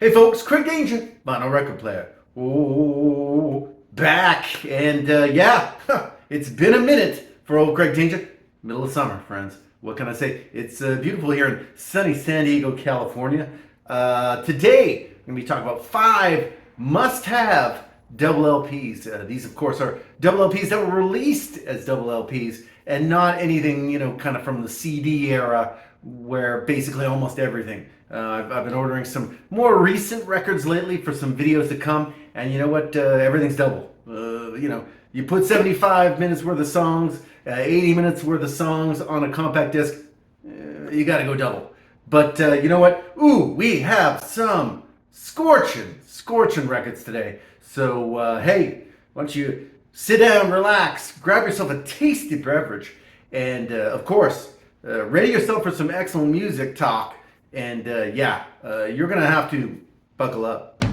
Hey folks, Craig Danger, vinyl record player. Oh, back. And it's been a minute for old Craig Danger. Middle of summer, friends. What can I say? It's beautiful here in sunny San Diego, California. Today, I'm going to be talking about 5 must-have double LPs. These, of course, are double LPs that were released as double LPs and not anything, kind of from the CD era where basically almost everything. I've been ordering some more recent records lately for some videos to come, and you know what? Everything's double. You put 75 minutes worth of songs, 80 minutes worth of songs on a compact disc, you gotta go double. But you know what? Ooh, we have some scorching records today. So hey, why don't you sit down, relax, grab yourself a tasty beverage, and of course, ready yourself for some excellent music talk. And you're gonna have to buckle up.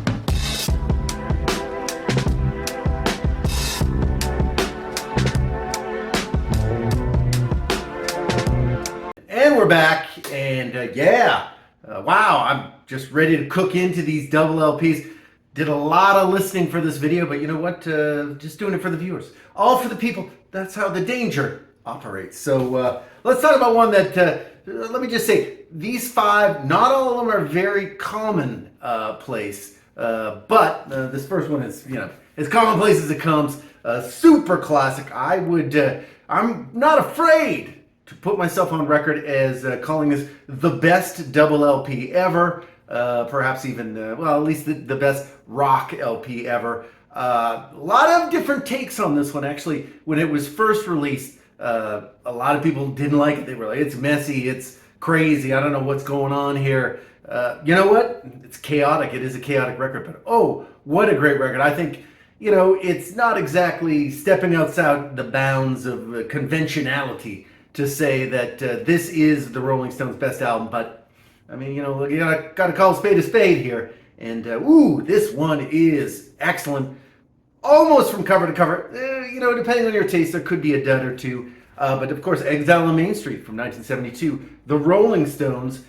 And we're back, and wow, I'm just ready to cook into these double LPs. Did a lot of listening for this video, but you know what? Just doing it for the viewers. All for the people. That's how the Danger operates. So let's talk about one that, let me just say, these 5, not all of them are very common place, but this first one is, as commonplace as it comes. Super classic. I'm not afraid to put myself on record as calling this the best double LP ever. Perhaps even, at least the best rock LP ever. A lot of different takes on this one, actually. When it was first released, a lot of people didn't like it. They were like, it's messy, it's crazy, I don't know what's going on here. You know what? It's chaotic. It is a chaotic record, but oh, what a great record. I think, it's not exactly stepping outside the bounds of conventionality to say that this is the Rolling Stones' best album, but I mean, you gotta call a spade here. And this one is excellent, almost from cover to cover. Depending on your taste, there could be a dud or two. But of course, Exile on Main Street from 1972, the Rolling Stones.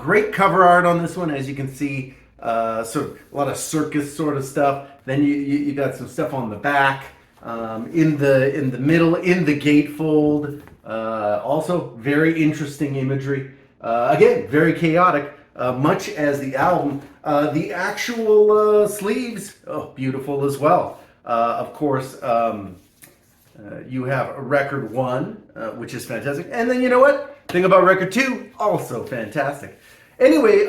Great cover art on this one, as you can see. Sort of a lot of circus sort of stuff. Then you got some stuff on the back, in the middle, in the gatefold. Also, very interesting imagery. Again, very chaotic, much as the album. The actual sleeves, beautiful as well. Of course, you have record 1, which is fantastic. And then you know what? Thing about record 2, also fantastic. Anyway,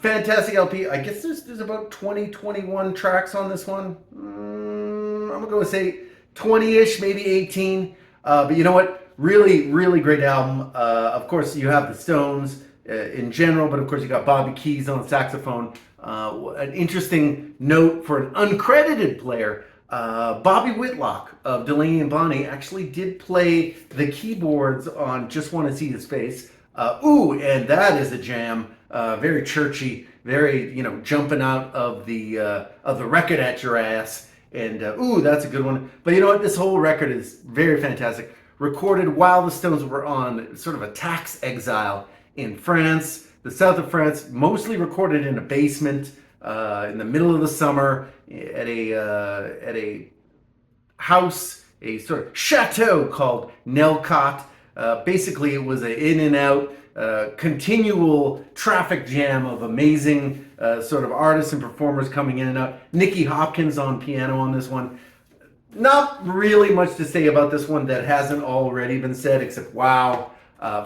fantastic LP. I guess there's about 21 tracks on this one. I'm going to go say 20-ish, maybe 18. But you know what? Really, really great album. Of course, you have the Stones in general, but of course you got Bobby Keys on saxophone. An interesting note for an uncredited player, Bobby Whitlock of Delaney and Bonnie actually did play the keyboards on Just Want to See His Face. And that is a jam. Very churchy, very, jumping out of the record at your ass. And that's a good one. But you know what? This whole record is very fantastic. Recorded while the Stones were on sort of a tax exile in France, the south of France, mostly recorded in a basement in the middle of the summer at a house, a sort of chateau called Nelcott. Basically, it was an in and out, continual traffic jam of amazing sort of artists and performers coming in and out. Nicky Hopkins on piano on this one. Not really much to say about this one that hasn't already been said, except wow,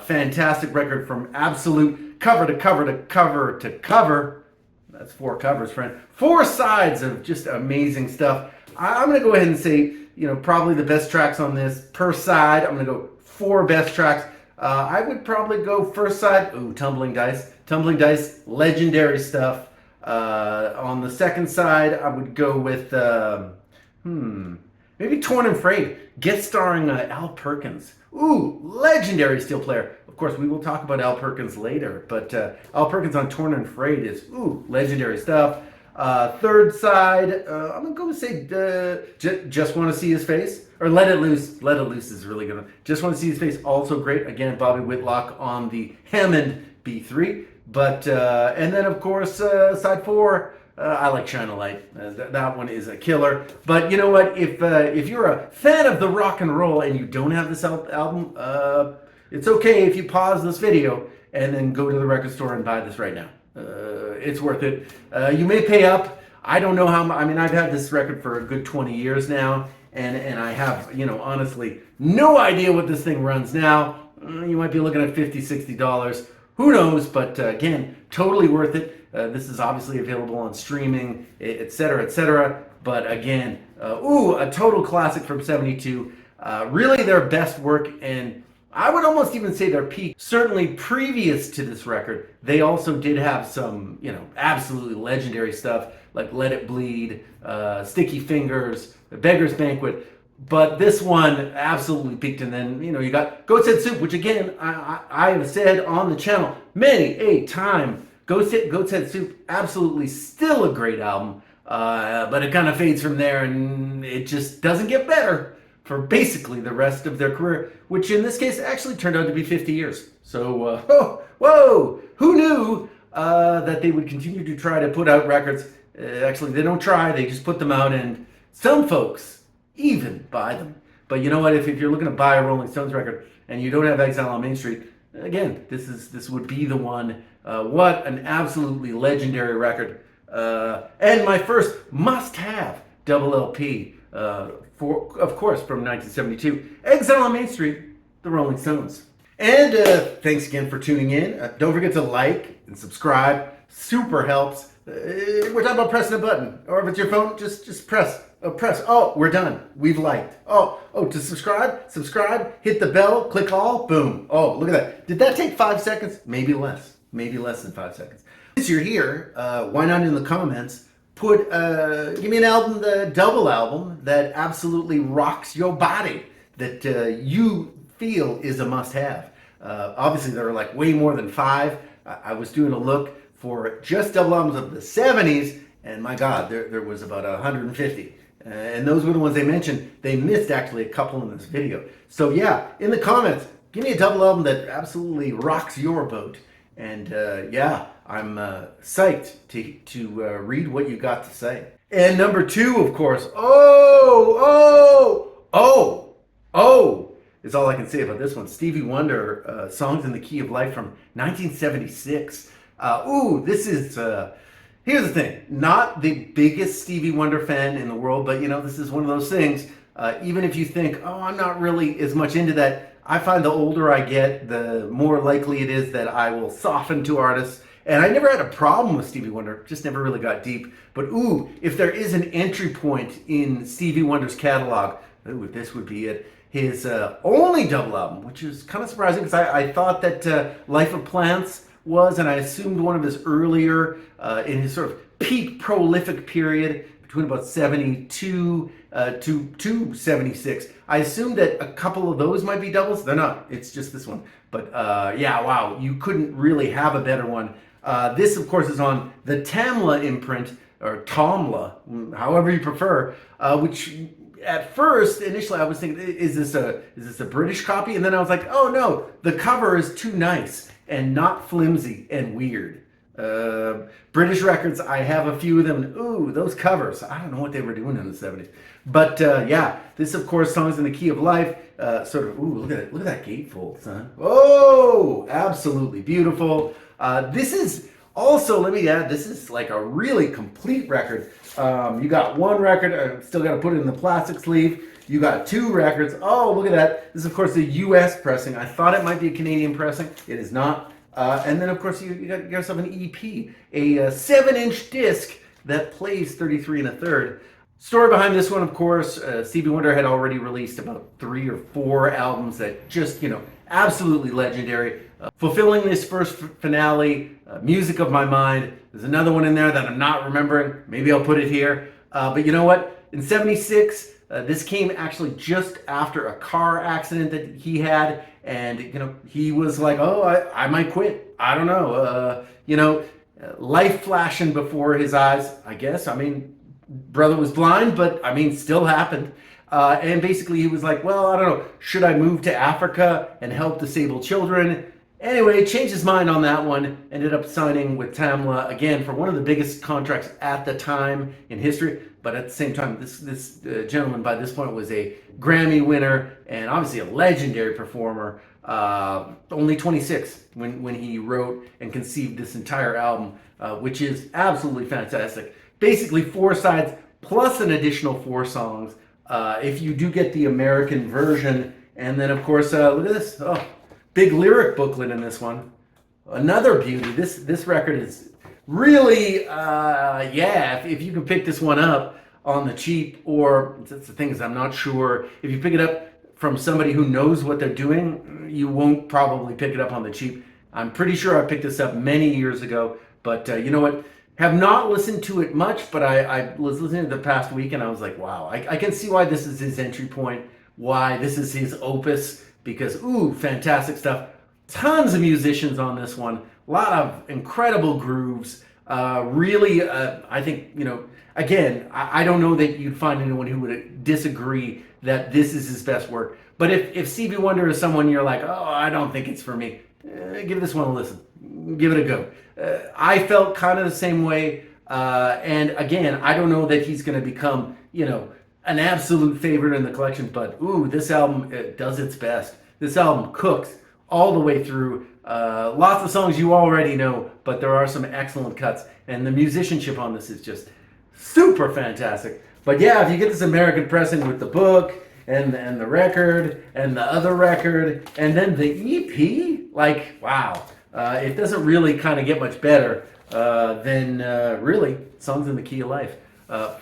fantastic record from absolute cover to cover to cover to cover. That's 4 covers, friend. 4 sides of just amazing stuff. I'm going to go ahead and say, probably the best tracks on this per side. I'm going to go 4 best tracks. I would probably go first side. Ooh, Tumbling Dice. Tumbling Dice, legendary stuff. On the second side, I would go with, maybe Torn and Frayed, guest starring Al Perkins. Ooh, legendary steel player. Of course, we will talk about Al Perkins later, but Al Perkins on Torn and Frayed is, legendary stuff. Third side, I'm going to say Just Want to See His Face, or Let It Loose. Let It Loose is really good. Just Want to See His Face, also great. Again, Bobby Whitlock on the Hammond B3. But and then of course side 4, I like Shine a Light. That one is a killer. But you know what? If you're a fan of the rock and roll and you don't have this album, it's okay if you pause this video and then go to the record store and buy this right now. It's worth it. You may pay up. I don't know how much. I mean, I've had this record for a good 20 years now, and I have, honestly, no idea what this thing runs now. You might be looking at $50, $60. Who knows? But again, totally worth it. This is obviously available on streaming, etc., etc. But again, a total classic from '72. Really their best work, and I would almost even say their peak. Certainly previous to this record, they also did have some, absolutely legendary stuff like Let It Bleed, Sticky Fingers, Beggar's Banquet. But this one absolutely peaked. And then, you got Goat's Head Soup, which again, I have said on the channel many a time. Goat's Head Soup, absolutely still a great album. But it kind of fades from there and it just doesn't get better for basically the rest of their career, which in this case actually turned out to be 50 years. So, whoa, who knew that they would continue to try to put out records? Actually, they don't try, they just put them out, and some folks even buy them. But you know what, if you're looking to buy a Rolling Stones record and you don't have Exile on Main Street, again, this would be the one. What an absolutely legendary record. And my first must-have double LP, of course, from 1972, Exile on Main Street, the Rolling Stones. And thanks again for tuning in. Don't forget to like and subscribe. Super helps. We're talking about pressing a button. Or if it's your phone, just press. Press. Oh, we're done. We've liked. Oh, to subscribe, hit the bell, click all, boom. Oh, look at that. Did that take 5 seconds? Maybe less. Maybe less than 5 seconds. Since you're here, why not in the comments give me an album, the double album that absolutely rocks your body, that you feel is a must-have. Obviously, there are like way more than 5. I was doing a look for just double albums of the 70s, and my God, there was about 150. And those were the ones they mentioned. They missed actually a couple in this video. So yeah, in the comments, give me a double album that absolutely rocks your boat. And yeah, I'm psyched to read what you got to say. And number 2, of course, is all I can say about this one. Stevie Wonder, Songs in the Key of Life from 1976. This is, here's the thing, not the biggest Stevie Wonder fan in the world, but this is one of those things, even if you think, I'm not really as much into that, I find the older I get, the more likely it is that I will soften to artists. And I never had a problem with Stevie Wonder, just never really got deep. But if there is an entry point in Stevie Wonder's catalog, this would be it. His only double album, which is kind of surprising because I thought that Life of Plants was, and I assumed one of his earlier, in his sort of peak prolific period, between about 72 to 76. I assumed that a couple of those might be doubles. They're not. It's just this one. But yeah, wow, you couldn't really have a better one. This, of course, is on the Tamla imprint, or Tamla, however you prefer, which at first, initially, I was thinking, is this a British copy? And then I was like, oh no, the cover is too nice and not flimsy and weird. British records, I have a few of them. Ooh, those covers. I don't know what they were doing in the 70s. But yeah, this, of course, Songs in the Key of Life. Sort of, look at that gatefold, son. Oh, absolutely beautiful. This is also, let me add, this is like a really complete record. You got one record, still got to put it in the plastic sleeve. You got 2 records. Oh, look at that. This is, of course, the US pressing. I thought it might be a Canadian pressing. It is not. And then, of course, you got yourself an EP, a 7-inch disc that plays 33 1/3. Story behind this one, of course, Stevie Wonder had already released about 3 or 4 albums that just, absolutely legendary. Fulfilling this first finale, Music of My Mind. There's another one in there that I'm not remembering. Maybe I'll put it here. But you know what? In 76, this came actually just after a car accident that he had. And, he was like, I might quit. I don't know. Life flashing before his eyes, I guess. I mean, brother was blind, but still happened. And basically he was like, well, I don't know. Should I move to Africa and help disabled children? Anyway, changed his mind on that one, ended up signing with Tamla again for one of the biggest contracts at the time in history. But at the same time, this gentleman by this point was a Grammy winner and obviously a legendary performer. Only 26 when he wrote and conceived this entire album, which is absolutely fantastic. Basically 4 sides plus an additional 4 songs. If you do get the American version, and then of course, look at this. Oh, big lyric booklet in this one. Another beauty. This record is really, yeah, if you can pick this one up on the cheap, or that's the thing is I'm not sure. If you pick it up from somebody who knows what they're doing, you won't probably pick it up on the cheap. I'm pretty sure I picked this up many years ago, but you know what? Have not listened to it much, but I was listening to the past week and I was like, wow, I can see why this is his entry point, why this is his opus, because, ooh, fantastic stuff. Tons of musicians on this one. A lot of incredible grooves. Really, I think, you know, again, I don't know that you'd find anyone who would disagree that this is his best work. But if Stevie Wonder is someone you're like, oh, I don't think it's for me, give this one a listen. Give it a go. I felt kind of the same way. And again, I don't know that he's going to become, you know, an absolute favorite in the collection, but ooh, this album does its best. This album cooks all the way through. Lots of songs you already know, but there are some excellent cuts, and the musicianship on this is just super fantastic. But yeah, if you get this American pressing with the book and the record and the other record and then the EP, like, wow, it doesn't really kind of get much better than really Songs in the Key of Life.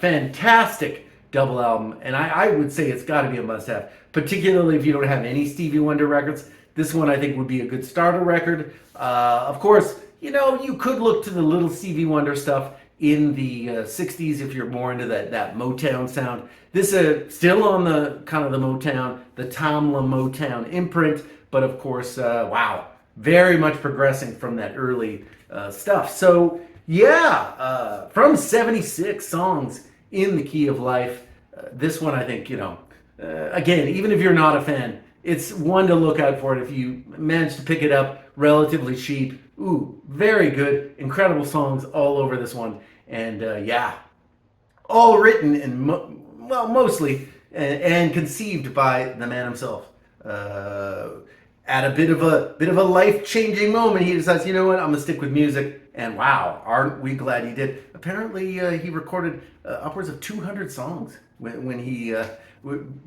Fantastic double album, and I would say it's got to be a must-have, particularly if you don't have any Stevie Wonder records. This one I think would be a good starter record. Of course, you know, you could look to the little Stevie Wonder stuff in the 60s if you're more into that Motown sound. This is still on the kind of the Motown, the Tamla Motown imprint, but of course, wow, very much progressing from that early stuff. So yeah, from 76 songs in the Key of Life, this one I think, you know, again, even if you're not a fan, it's one to look out for it if you manage to pick it up relatively cheap. Ooh, very good, incredible songs all over this one. And yeah, all written in, well, mostly, and conceived by the man himself. At a bit of a life-changing moment, he decides, you know what, I'm gonna stick with music. And wow, aren't we glad he did? Apparently, he recorded upwards of 200 songs when he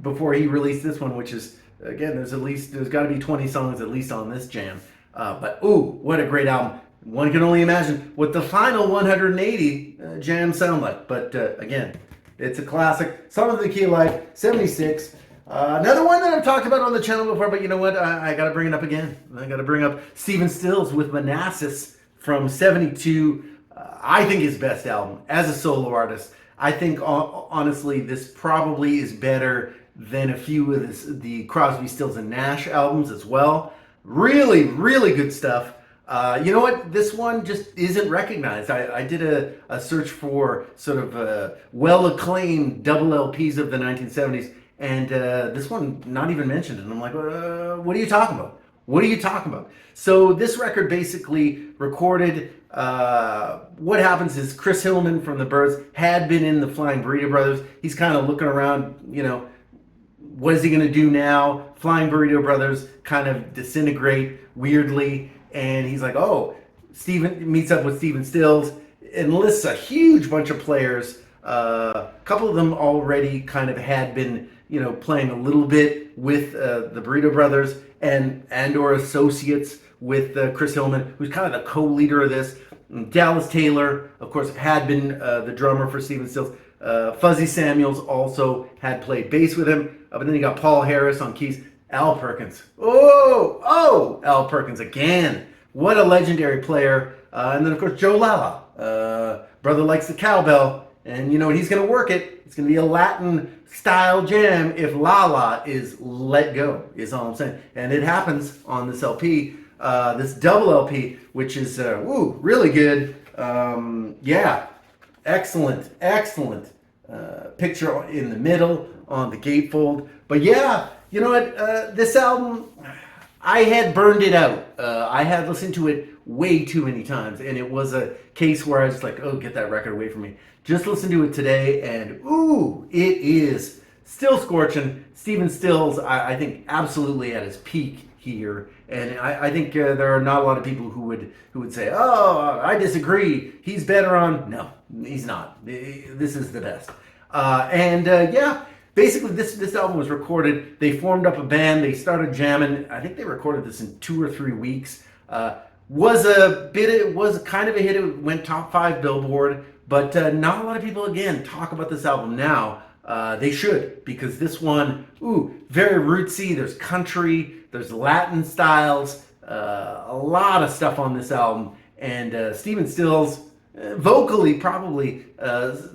before he released this one, which is, again, there's got to be 20 songs at least on this jam. But ooh, what a great album! One can only imagine what the final 180 jams sound like. But again, it's a classic. Songs in the Key of Life, 76. Another one that I've talked about on the channel before, but you know what? I got to bring it up again. I got to bring up Stephen Stills with Manassas from 72. I think his best album as a solo artist. I think, honestly, this probably is better than a few of the Crosby, Stills, and Nash albums as well. Really, really good stuff. You know what? This one just isn't recognized. I did a search for sort of well-acclaimed double LPs of the 1970s, and this one not even mentioned. And I'm like, what are you talking about? What are you talking about? So this record basically recorded, what happens is Chris Hillman from the Byrds had been in the Flying Burrito Brothers. He's kind of looking around, you know, what is he going to do now? Flying Burrito Brothers kind of disintegrate weirdly. And he's like, oh, Steven meets up with Stephen Stills, enlists a huge bunch of players. A couple of them already kind of had been, you know, playing a little bit with the Burrito Brothers and or associates with Chris Hillman, who's kind of the co-leader of this. And Dallas Taylor, of course, had been the drummer for Stephen Stills. Fuzzy Samuels also had played bass with him. But then you got Paul Harris on keys. Al Perkins. Oh, Al Perkins again. What a legendary player. And then, of course, Joe Lala. Brother likes the cowbell. And you know what? He's going to work it. It's going to be a Latin-style jam if Lala is let go, is all I'm saying. And it happens on this LP, this double LP, which is, really good. Yeah, excellent. Picture in the middle on the gatefold. But yeah, you know what? This album, I had burned it out. I had listened to it way too many times, and it was a case where I was like, "Oh, get that record away from me." Just listen to it today, and ooh, it is still scorching. Stephen Stills, I think, absolutely at his peak here, and I think there are not a lot of people who would say, "Oh, I disagree. He's better on." No, he's not. This is the best, yeah. Basically, this album was recorded. They formed up a band. They started jamming. I think they recorded this in 2 or 3 weeks. It was kind of a hit. It went top 5 Billboard, but not a lot of people again talk about this album now. They should, because this one, very rootsy. There's country, there's Latin styles, a lot of stuff on this album, and Stephen Stills. Vocally probably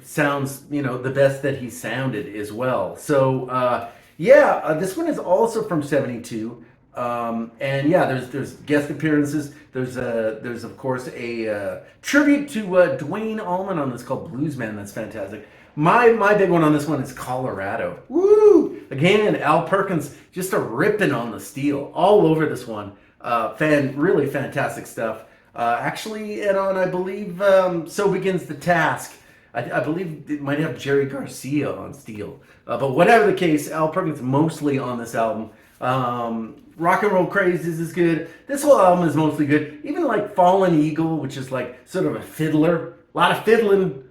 sounds the best that he sounded as well. So this one is also from '72, and yeah, there's guest appearances. There's of course a tribute to Dwayne Allman on this called Bluesman. That's fantastic. My big one on this one is Colorado. Woo! Again, Al Perkins just a ripping on the steel all over this one. Really fantastic stuff. Actually, and on, I believe, So Begins the Task. I believe it might have Jerry Garcia on steel. But whatever the case, Al Perkins mostly on this album. Rock and Roll Crazes is good. This whole album is mostly good. Even like Fallen Eagle, which is like sort of a fiddler. A lot of fiddling,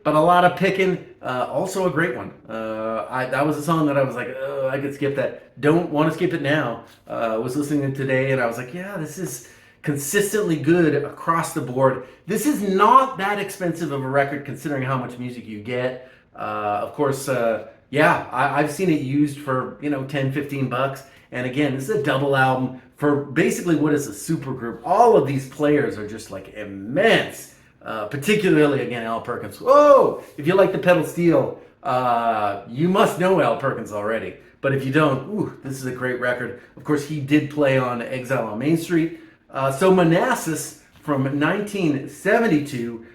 but a lot of picking. Also a great one. That was a song that I was like, oh, I could skip that. Don't want to skip it now. I was listening to it today, and I was like, yeah, this is consistently good across the board. This is not that expensive of a record considering how much music you get. Of course, I've seen it used for, $10-15. And again, this is a double album for basically what is a super group. All of these players are just like immense. Particularly, again, Al Perkins. Whoa! If you like the pedal steel, you must know Al Perkins already. But if you don't, this is a great record. Of course, he did play on Exile on Main Street. So Manassas from 1972,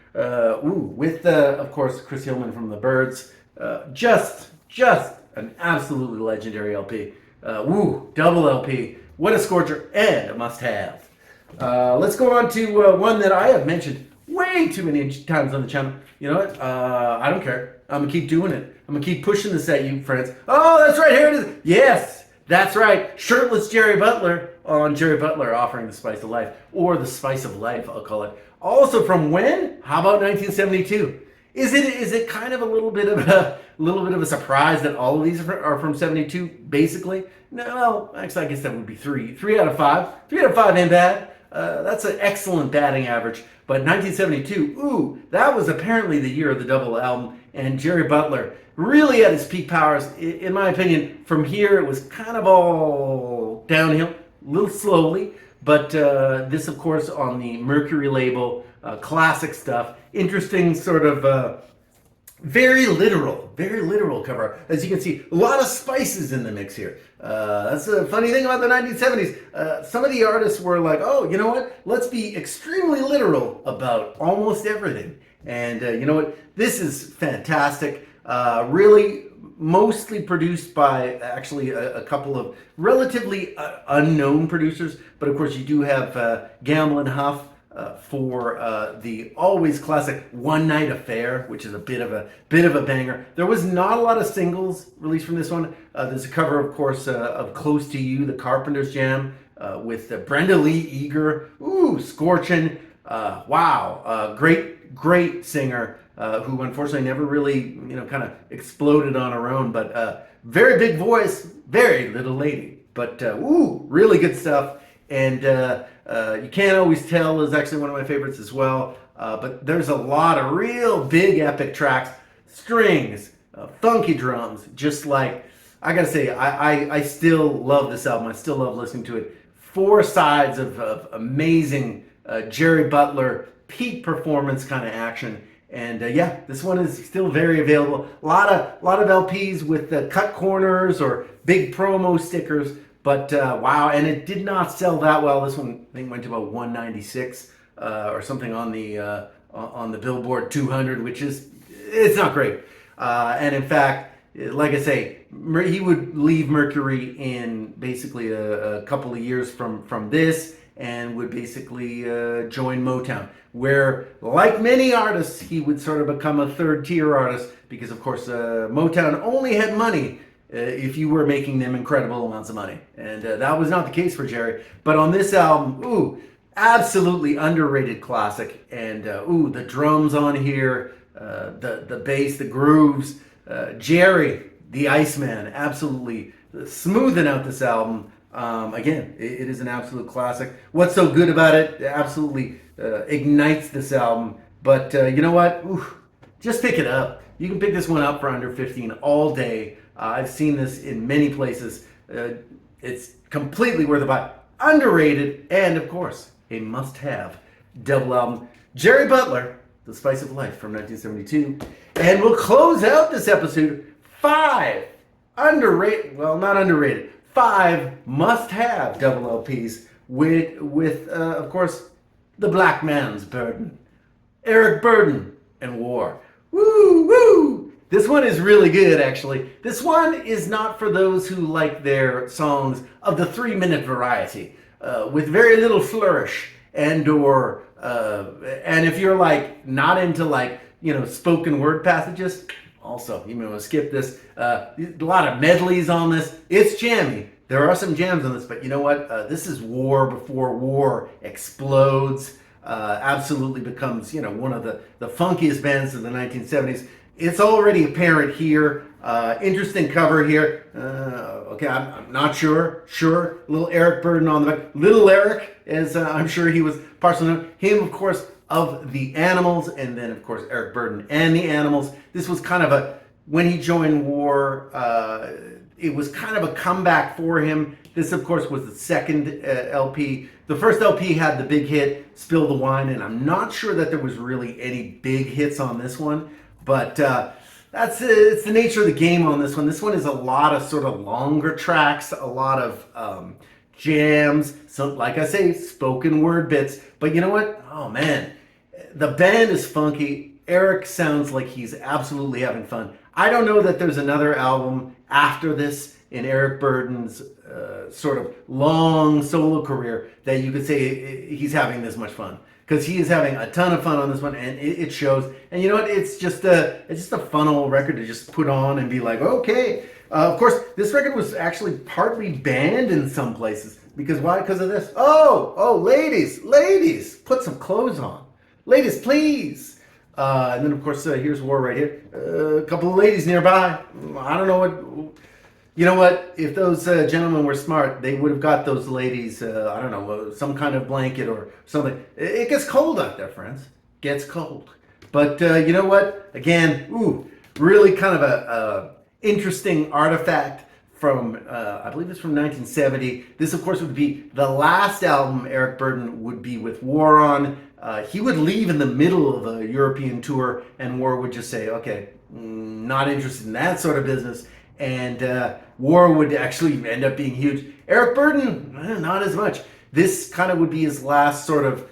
with of course Chris Hillman from the Byrds, just an absolutely legendary LP. Double LP, what a scorcher and a must-have. Let's go on to one that I have mentioned way too many times on the channel. You know what? I don't care. I'm gonna keep doing it. I'm gonna keep pushing this at you, friends. Oh, that's right. Here it is. Yes. That's right, shirtless Jerry Butler on Jerry Butler Offering the Spice of Life, or the Spice of Life, I'll call it. Also from when? How about 1972? Is it kind of a little bit of a surprise that all of these are from '72? Basically, no. Well, actually, I guess that would be three out of five. 3 out of 5 ain't bad. That's an excellent batting average. But 1972, that was apparently the year of the double album, and Jerry Butler really at his peak powers. In my opinion, from here it was kind of all downhill, a little slowly. But this, of course, on the Mercury label, classic stuff. Interesting sort of very literal cover. As you can see, a lot of spices in the mix here. That's a funny thing about the 1970s. Some of the artists were like, oh, you know what? Let's be extremely literal about almost everything. And you know what? This is fantastic. Really mostly produced by actually a couple of relatively unknown producers. But of course, you do have Gamble and Huff. For the always classic One Night Affair, which is a bit of a banger. There was not a lot of singles released from this one. There's a cover, of course, of Close to You, the Carpenters Jam, with Brenda Lee Eager. Scorching. Wow. Great singer, who unfortunately never really, kind of exploded on her own, but very big voice, very little lady. But, really good stuff. And You Can't Always Tell is actually one of my favorites as well. But there's a lot of real big epic tracks, strings, funky drums, just like, I gotta say, I still love this album. I still love listening to it. 4 sides of amazing Jerry Butler peak performance kind of action. And this one is still very available. A lot of LPs with cut corners or big promo stickers. But wow, and it did not sell that well. This one, I think, went to about 196 or something on the Billboard 200, which is, it's not great. And in fact, like I say, he would leave Mercury in basically a couple of years from this, and would basically join Motown, where, like many artists, he would sort of become a third-tier artist, because of course Motown only had money if you were making them incredible amounts of money, and that was not the case for Jerry. But on this album, ooh, absolutely underrated classic, and ooh, the drums on here, the bass, the grooves, Jerry the Iceman, absolutely smoothing out this album. Again, it is an absolute classic. What's so good about it? It absolutely ignites this album. But you know what? Ooh, just pick it up. You can pick this one up for under 15 all day. I've seen this in many places. It's completely worth a buy. Underrated, and of course, a must-have double album. Jerry Butler, The Spice of Life from 1972. And we'll close out this episode 5 underrated, well, not underrated, 5 must-have double LPs with of course, the Black Man's Burdon, Eric Burdon, and War. Woo, woo! This one is really good, actually. This one is not for those who like their songs of the 3-minute variety, with very little flourish, and if you're like not into, like, you know, spoken word passages, also you may want to skip this. A lot of medleys on this. It's jammy. There are some jams on this, but you know what? This is War before War explodes. Absolutely becomes, you know, one of the funkiest bands of the 1970s. It's already apparent here. Interesting cover here. Okay, I'm not sure. Sure, little Eric Burdon on the back. Little Eric, as I'm sure he was partially known. Him, of course, of the Animals, and then, of course, Eric Burdon and the Animals. This was kind of when he joined War, it was kind of a comeback for him. This, of course, was the second LP. The first LP had the big hit, Spill the Wine, and I'm not sure that there was really any big hits on this one, but it's the nature of the game on this one. This one is a lot of sort of longer tracks, a lot of jams, so like I say, spoken word bits. But you know what? Oh man, the band is funky. Eric sounds like he's absolutely having fun. I don't know that there's another album after this in Eric Burdon's sort of long solo career that you could say he's having this much fun, because he is having a ton of fun on this one, and it shows. And you know what? It's just a fun old record to just put on and be like, okay. Of course, this record was actually partly banned in some places. Because why? Because of this. Oh, ladies, put some clothes on. Ladies, please. And then, of course, here's War right here. A couple of ladies nearby. I don't know what. You know what? If those gentlemen were smart, they would have got those ladies, I don't know, some kind of blanket or something. It gets cold out there, friends. Gets cold. But you know what? Again, really kind of a interesting artifact from, I believe it's from 1970. This, of course, would be the last album Eric Burdon would be with War on. He would leave in the middle of a European tour, and War would just say, okay, not interested in that sort of business. And War would actually end up being huge. Eric Burdon, not as much. This kind of would be his last sort of,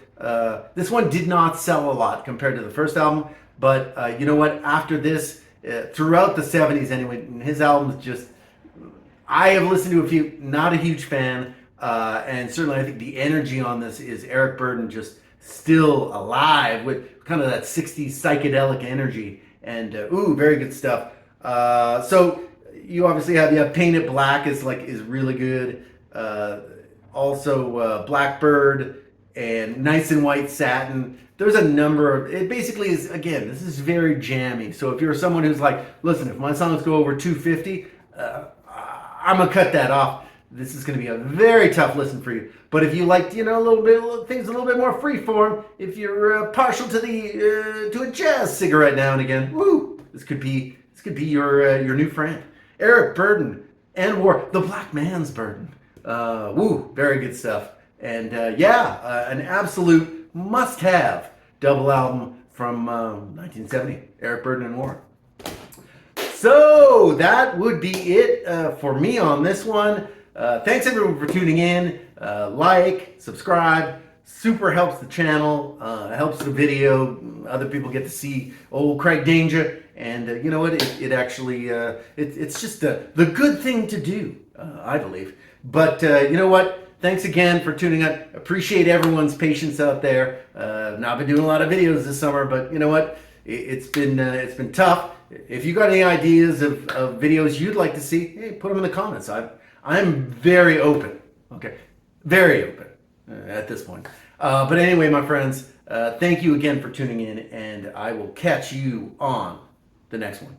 this one did not sell a lot compared to the first album, but you know what, after this, throughout the 70s anyway, his albums just, I have listened to a few, not a huge fan, and certainly I think the energy on this is Eric Burdon just still alive with kind of that 60s psychedelic energy, and very good stuff. So you obviously have Paint It Black is really good. Also Blackbird and Nice and White Satin. There's a number of, it basically is, again, this is very jammy. So if you're someone who's like, listen, if my songs go over 250, I'm gonna cut that off. This is gonna be a very tough listen for you. But if you like, things a little bit more freeform, if you're partial to to a jazz cigarette now and again, this could be your new friend. Eric Burdon and War, the Black Man's Burdon. Very good stuff. And an absolute must-have double album from 1970, Eric Burdon and War. So that would be it for me on this one. Thanks everyone for tuning in. Like, subscribe, super helps the channel, helps the video. Other people get to see old Craig Danger, and you know what? It actually it's just the good thing to do, I believe. But you know what? Thanks again for tuning in. Appreciate everyone's patience out there. Now I've been doing a lot of videos this summer, but you know what? It's been tough. If you got any ideas of videos you'd like to see, hey, put them in the comments. I'm very open. Okay, very open at this point. But anyway, my friends, thank you again for tuning in, and I will catch you on the next one.